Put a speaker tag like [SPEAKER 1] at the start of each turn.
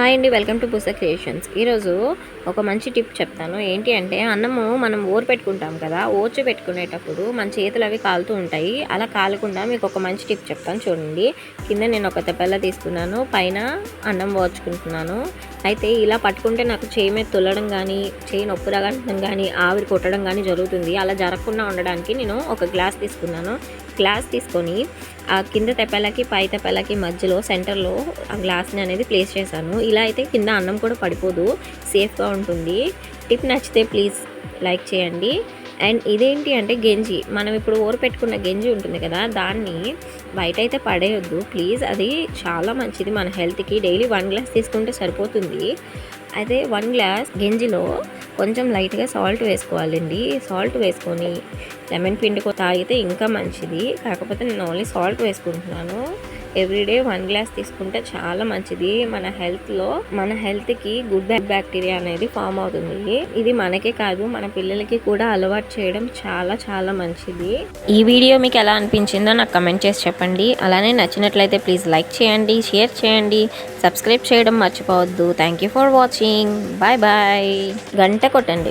[SPEAKER 1] Hi అండి, welcome to Pusa creations. ఈరోజు ఒక మంచి టిప్ చెప్తాను. ఏంటి అంటే, అన్నము మనం ఊరు పెట్టుకుంటాం కదా, ఓర్చి పెట్టుకునేటప్పుడు మన చేతులు అవి కాలుతూ ఉంటాయి. అలా కాలకుండా మీకు ఒక మంచి టిప్ చెప్తాను చూడండి. కింద నేను ఒక తెప్పల్లా తీసుకున్నాను, పైన అన్నం ఓర్చుకుంటున్నాను. అయితే ఇలా పట్టుకుంటే నాకు చేయి మీద తుల్లడం కానీ, చేయి నొప్పి రాగడం కానీ, ఆవిరి కొట్టడం కానీ జరుగుతుంది. అలా జరగకుండా ఉండడానికి నేను ఒక గ్లాస్ తీసుకున్నాను. గ్లాస్ తీసుకొని ఆ కింద తెప్పలకి పై తెప్పలకి మధ్యలో సెంటర్లో ఆ గ్లాస్ని అనేది ప్లేస్ చేశాను. ఇలా అయితే కింద అన్నం కూడా పడిపోదు, సేఫ్గా ఉంటుంది. టిప్ నచ్చితే ప్లీజ్ లైక్ చేయండి. అండ్ ఇదేంటి అంటే గంజి, మనం ఇప్పుడు పెట్టుకున్న గంజి ఉంటుంది కదా, దాన్ని బయట అయితే పడేయొద్దు ప్లీజ్. అది చాలా మంచిది మన హెల్త్కి. డైలీ 1 గ్లాస్ తీసుకుంటే సరిపోతుంది. అయితే 1 గ్లాస్ గంజిలో కొంచెం లైట్గా సాల్ట్ వేసుకోవాలండి. సాల్ట్ వేసుకొని లెమన్ పిండుకో తాగితే ఇంకా మంచిది. కాకపోతే నేను ఓన్లీ సాల్ట్ వేసుకుంటున్నాను. ఎవ్రీడే 1 గ్లాస్ తీసుకుంటే చాలా మంచిది. మన హెల్త్కి గుడ్ బ్యాక్టీరియా అనేది ఫామ్ అవుతుంది. ఇది మనకే కాదు, మన పిల్లలకి కూడా అలవాటు చేయడం చాలా చాలా మంచిది. ఈ వీడియో మీకు ఎలా అనిపించిందో నాకు కమెంట్ చేసి చెప్పండి. అలానే నచ్చినట్లయితే ప్లీజ్ లైక్ చేయండి, షేర్ చేయండి, సబ్స్క్రైబ్ చేయడం మర్చిపోవద్దు. Thank you for watching. Bye bye. గంట కొట్టండి.